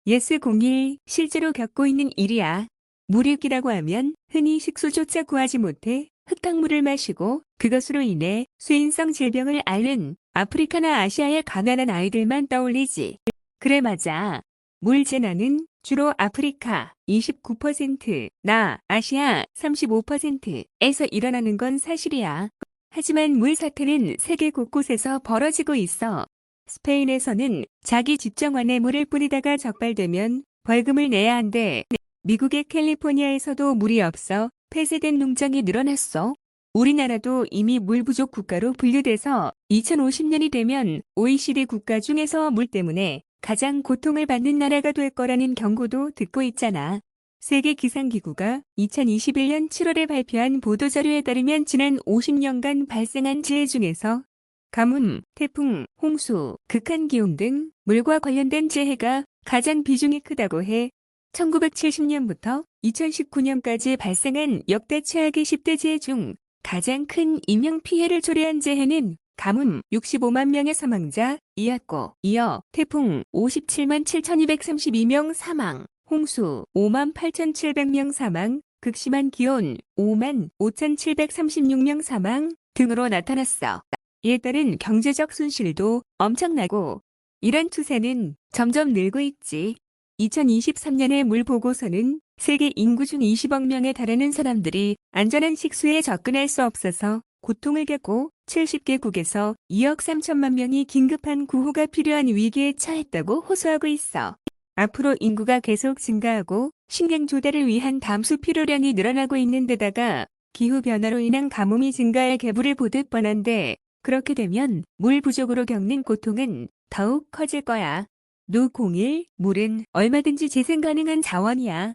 예스01 실제로 겪고 있는 일이야. 무리기라고 하면 흔히 식수조차 구하지 못해 흙탕물을 마시고 그것으로 인해 수인성 질병을 앓는 아프리카나 아시아의 가난한 아이들만 떠올리지. 그래 맞아. 물 재난은 주로 아프리카 29%, 나 아시아 35%에서 일어나는 건 사실이야. 하지만 물 사태는 세계 곳곳에서 벌어지고 있어. 스페인에서는 자기 집 정원에 물을 뿌리다가 적발되면 벌금을 내야 한대. 미국의 캘리포니아에서도 물이 없어 폐쇄된 농장이 늘어났어. 우리나라도 이미 물 부족 국가로 분류돼서 2050년이 되면 OECD 국가 중에서 물 때문에 가장 고통을 받는 나라가 될 거라는 경고도 듣고 있잖아. 세계기상기구가 2021년 7월에 발표한 보도자료에 따르면 지난 50년간 발생한 재해 중에서 가뭄, 태풍, 홍수, 극한기온 등 물과 관련된 재해가 가장 비중이 크다고 해 1970년부터 2019년까지 발생한 역대 최악의 10대 재해 중 가장 큰 인명피해를 초래한 재해는 가뭄 65만 명의 사망자 이었고 이어 태풍 57만 7,232명 사망, 홍수 5만 8,700명 사망, 극심한 기온 5만 5,736명 사망 등으로 나타났어. 이에 따른 경제적 손실도 엄청나고 이런 추세는 점점 늘고 있지. 2023년의 물 보고서는 세계 인구 중 20억 명에 달하는 사람들이 안전한 식수에 접근할 수 없어서 고통을 겪고 70개국에서 2억 3천만 명이 긴급한 구호가 필요한 위기에 처했다고 호소하고 있어. 앞으로 인구가 계속 증가하고 식량 조달을 위한 담수 필요량이 늘어나고 있는 데다가 기후변화로 인한 가뭄이 증가할 계보를 보듯 뻔한데 그렇게 되면 물 부족으로 겪는 고통은 더욱 커질 거야. 노01 물은 얼마든지 재생 가능한 자원이야.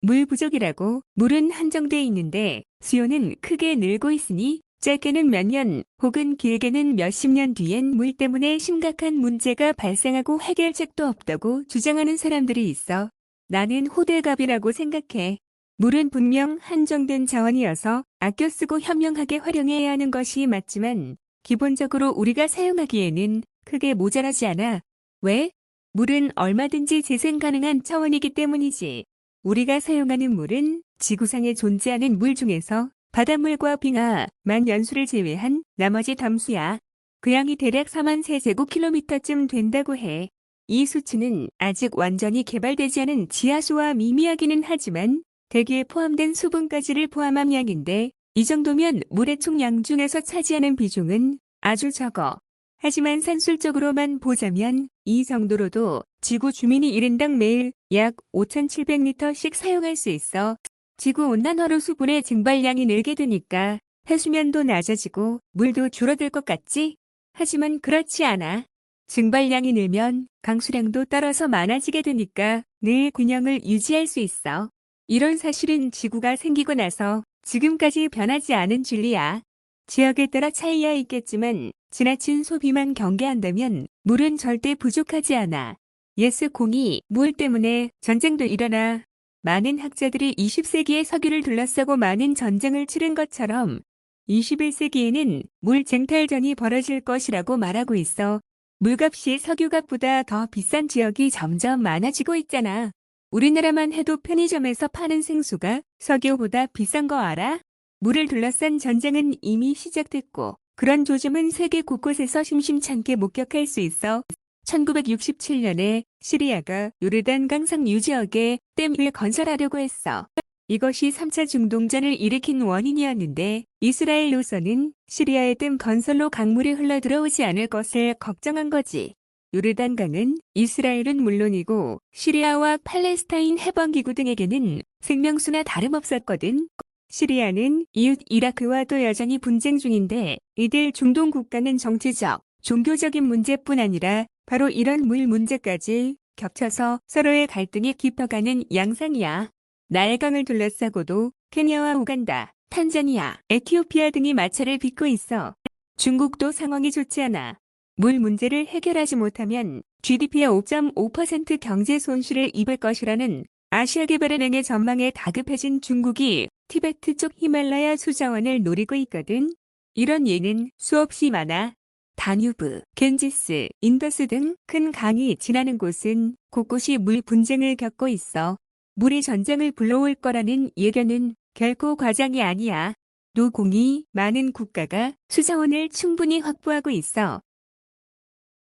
물 부족이라고 물은 한정돼 있는데 수요는 크게 늘고 있으니 짧게는 몇 년 혹은 길게는 몇십 년 뒤엔 물 때문에 심각한 문제가 발생하고 해결책도 없다고 주장하는 사람들이 있어. 나는 호들갑이라고 생각해. 물은 분명 한정된 자원이어서 아껴 쓰고 현명하게 활용해야 하는 것이 맞지만 기본적으로 우리가 사용하기에는 크게 모자라지 않아. 왜? 물은 얼마든지 재생 가능한 차원이기 때문이지. 우리가 사용하는 물은 지구상에 존재하는 물 중에서 바닷물과 빙하, 만연수를 제외한 나머지 담수야. 그 양이 대략 4만 세제곱킬로미터쯤 된다고 해. 이 수치는 아직 완전히 개발되지 않은 지하수와 미미하기는 하지만 대기에 포함된 수분까지를 포함한 양인데 이 정도면 물의 총량 중에서 차지하는 비중은 아주 적어. 하지만 산술적으로만 보자면 이 정도로도 지구 주민이 1인당 매일 약 5,700리터씩 사용할 수 있어. 지구온난화로 수분의 증발량이 늘게 되니까 해수면도 낮아지고 물도 줄어들 것 같지? 하지만 그렇지 않아. 증발량이 늘면 강수량도 따라서 많아지게 되니까 늘 균형을 유지할 수 있어. 이런 사실은 지구가 생기고 나서 지금까지 변하지 않은 진리야. 지역에 따라 차이야 있겠지만 지나친 소비만 경계한다면 물은 절대 부족하지 않아. 예스02 물 때문에 전쟁도 일어나. 많은 학자들이 20세기에 석유를 둘러싸고 많은 전쟁을 치른 것처럼 21세기에는 물 쟁탈전이 벌어질 것이라고 말하고 있어. 물값이 석유값보다 더 비싼 지역이 점점 많아지고 있잖아. 우리나라만 해도 편의점에서 파는 생수가 석유보다 비싼 거 알아? 물을 둘러싼 전쟁은 이미 시작됐고 그런 조짐은 세계 곳곳에서 심심찮게 목격할 수 있어. 1967년에 시리아가 요르단강 상류 지역에 댐을 건설하려고 했어. 이것이 3차 중동전을 일으킨 원인이었는데 이스라엘로서는 시리아의 댐 건설로 강물이 흘러들어오지 않을 것을 걱정한 거지. 요르단강은 이스라엘은 물론이고 시리아와 팔레스타인 해방기구 등에게는 생명수나 다름없었거든. 시리아는 이웃 이라크와도 여전히 분쟁 중인데 이들 중동 국가는 정치적, 종교적인 문제뿐 아니라 바로 이런 물 문제까지 겹쳐서 서로의 갈등이 깊어가는 양상이야. 나일강을 둘러싸고도 케냐와 우간다, 탄자니아, 에티오피아 등이 마찰을 빚고 있어. 중국도 상황이 좋지 않아. 물 문제를 해결하지 못하면 GDP의 5.5% 경제 손실을 입을 것이라는 아시아개발은행의 전망에 다급해진 중국이 티베트 쪽 히말라야 수자원을 노리고 있거든. 이런 예는 수없이 많아. 다뉴브, 겐지스, 인더스 등 큰 강이 지나는 곳은 곳곳이 물 분쟁을 겪고 있어 물이 전쟁을 불러올 거라는 예견은 결코 과장이 아니야. 노공이 많은 국가가 수자원을 충분히 확보하고 있어.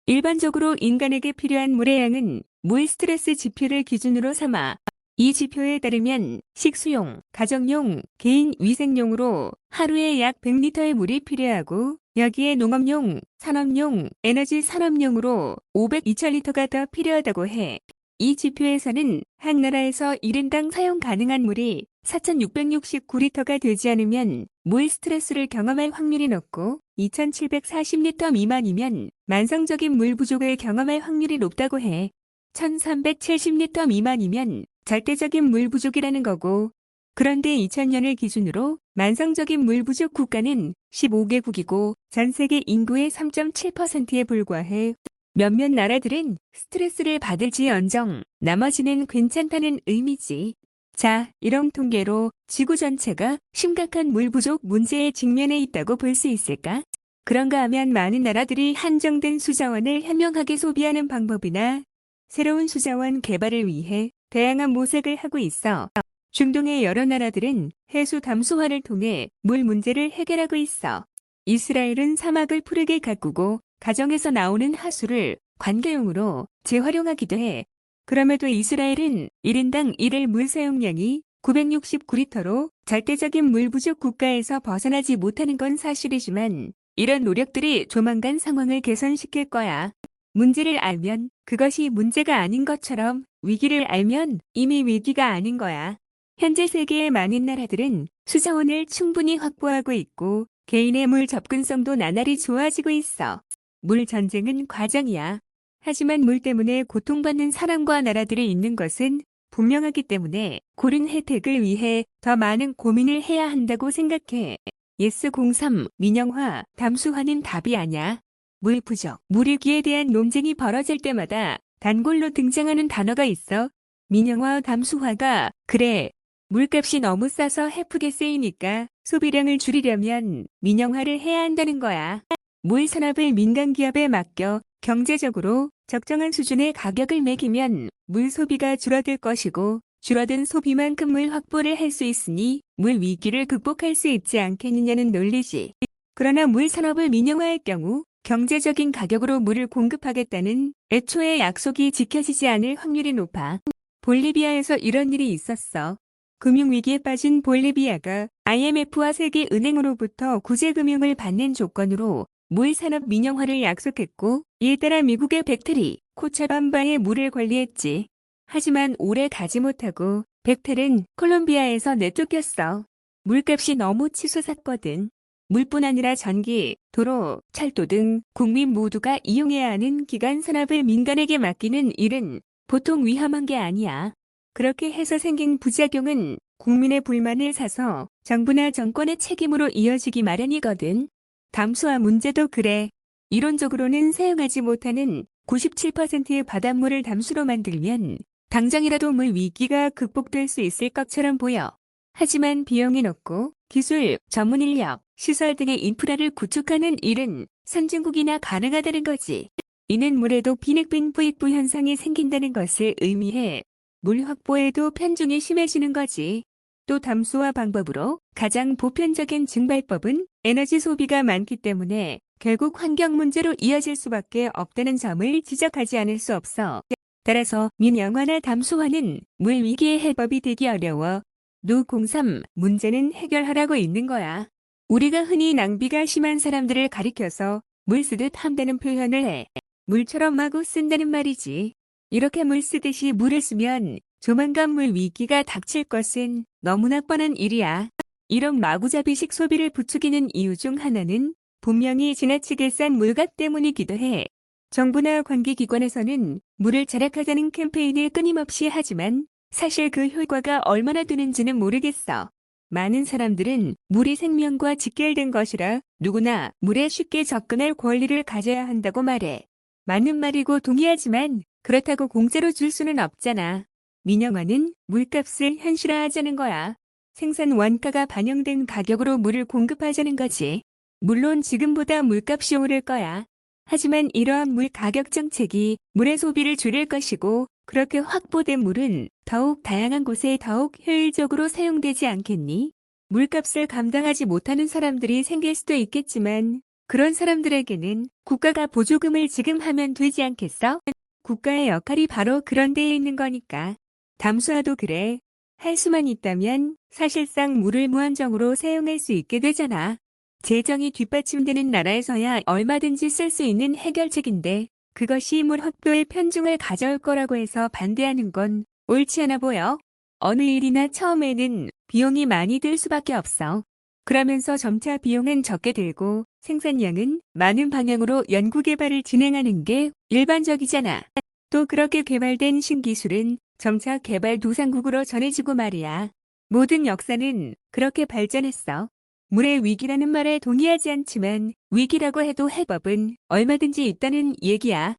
일반적으로 인간에게 필요한 물의 양은 물 스트레스 지표를 기준으로 삼아 이 지표에 따르면 식수용, 가정용, 개인 위생용으로 하루에 약 100리터의 물이 필요하고 여기에 농업용, 산업용, 에너지 산업용으로 502,000리터가 더 필요하다고 해. 이 지표에서는 한 나라에서 1인당 사용 가능한 물이 4,669리터가 되지 않으면 물 스트레스를 경험할 확률이 높고 2,740리터 미만이면 만성적인 물 부족을 경험할 확률이 높다고 해. 1,370리터 미만이면 절대적인 물 부족이라는 거고, 그런데 2000년을 기준으로 만성적인 물 부족 국가는 15개국이고 전 세계 인구의 3.7%에 불과해. 몇몇 나라들은 스트레스를 받을지언정 나머지는 괜찮다는 의미지. 자, 이런 통계로 지구 전체가 심각한 물 부족 문제에 직면해 있다고 볼 수 있을까? 그런가 하면 많은 나라들이 한정된 수자원을 현명하게 소비하는 방법이나 새로운 수자원 개발을 위해 다양한 모색을 하고 있어. 중동의 여러 나라들은 해수 담수화를 통해 물 문제를 해결하고 있어. 이스라엘은 사막을 푸르게 가꾸고 가정에서 나오는 하수를 관계용으로 재활용하기도 해. 그럼에도 이스라엘은 1인당 1일 물 사용량이 969리터로 절대적인 물 부족 국가에서 벗어나지 못하는 건 사실이지만 이런 노력들이 조만간 상황을 개선시킬 거야. 문제를 알면 그것이 문제가 아닌 것처럼 위기를 알면 이미 위기가 아닌 거야. 현재 세계의 많은 나라들은 수자원을 충분히 확보하고 있고 개인의 물 접근성도 나날이 좋아지고 있어. 물 전쟁은 과정이야. 하지만 물 때문에 고통받는 사람과 나라들이 있는 것은 분명하기 때문에 고른 혜택을 위해 더 많은 고민을 해야 한다고 생각해. 예스03 민영화, 담수화는 답이 아냐. 물 부족, 물 위기에 대한 논쟁이 벌어질 때마다 단골로 등장하는 단어가 있어. 민영화, 담수화가 그래. 물값이 너무 싸서 헤프게 쓰이니까 소비량을 줄이려면 민영화를 해야 한다는 거야. 물 산업을 민간 기업에 맡겨 경제적으로 적정한 수준의 가격을 매기면 물 소비가 줄어들 것이고 줄어든 소비만큼 물 확보를 할 수 있으니 물 위기를 극복할 수 있지 않겠느냐는 논리지. 그러나 물 산업을 민영화할 경우 경제적인 가격으로 물을 공급하겠다는 애초의 약속이 지켜지지 않을 확률이 높아. 볼리비아에서 이런 일이 있었어. 금융위기에 빠진 볼리비아가 IMF와 세계은행으로부터 구제금융을 받는 조건으로 물 산업 민영화를 약속했고 이에 따라 미국의 벡텔이 코차밤바의 물을 관리했지. 하지만 오래 가지 못하고 벡텔은 콜롬비아에서 내쫓겼어. 물값이 너무 치솟았거든. 물뿐 아니라 전기, 도로, 철도 등 국민 모두가 이용해야 하는 기간 산업을 민간에게 맡기는 일은 보통 위험한 게 아니야. 그렇게 해서 생긴 부작용은 국민의 불만을 사서 정부나 정권의 책임으로 이어지기 마련이거든. 담수화 문제도 그래. 이론적으로는 사용하지 못하는 97%의 바닷물을 담수로 만들면 당장이라도 물 위기가 극복될 수 있을 것처럼 보여. 하지만 비용이 높고 기술, 전문 인력, 시설 등의 인프라를 구축하는 일은 선진국이나 가능하다는 거지. 이는 물에도 빈익빈 부익부 현상이 생긴다는 것을 의미해 물 확보에도 편중이 심해지는 거지. 또 담수화 방법으로 가장 보편적인 증발법은 에너지 소비가 많기 때문에 결국 환경 문제로 이어질 수밖에 없다는 점을 지적하지 않을 수 없어. 따라서 민영화나 담수화는 물 위기의 해법이 되기 어려워. 노03 문제는 해결하라고 있는 거야. 우리가 흔히 낭비가 심한 사람들을 가리켜서 물 쓰듯 한다는 표현을 해. 물처럼 마구 쓴다는 말이지. 이렇게 물 쓰듯이 물을 쓰면 조만간 물 위기가 닥칠 것은 너무나 뻔한 일이야. 이런 마구잡이식 소비를 부추기는 이유 중 하나는 분명히 지나치게 싼 물값 때문이기도 해. 정부나 관계기관에서는 물을 절약하자는 캠페인을 끊임없이 하지만 사실 그 효과가 얼마나 되는지는 모르겠어. 많은 사람들은 물이 생명과 직결된 것이라 누구나 물에 쉽게 접근할 권리를 가져야 한다고 말해. 맞는 말이고 동의하지만 그렇다고 공짜로 줄 수는 없잖아. 민영화는 물값을 현실화하자는 거야. 생산 원가가 반영된 가격으로 물을 공급하자는 거지. 물론 지금보다 물값이 오를 거야. 하지만 이러한 물 가격 정책이 물의 소비를 줄일 것이고 그렇게 확보된 물은 더욱 다양한 곳에 더욱 효율적으로 사용되지 않겠니? 물값을 감당하지 못하는 사람들이 생길 수도 있겠지만 그런 사람들에게는 국가가 보조금을 지급하면 되지 않겠어? 국가의 역할이 바로 그런 데에 있는 거니까. 담수화도 그래. 할 수만 있다면 사실상 물을 무한정으로 사용할 수 있게 되잖아. 재정이 뒷받침되는 나라에서야 얼마든지 쓸 수 있는 해결책인데 그것이 물 확보에 편중을 가져올 거라고 해서 반대하는 건 옳지 않아 보여. 어느 일이나 처음에는 비용이 많이 들 수밖에 없어. 그러면서 점차 비용은 적게 들고 생산량은 많은 방향으로 연구개발을 진행하는 게 일반적이잖아. 또 그렇게 개발된 신기술은 점차 개발도상국으로 전해지고 말이야. 모든 역사는 그렇게 발전했어. 물의 위기라는 말에 동의하지 않지만 위기라고 해도 해법은 얼마든지 있다는 얘기야.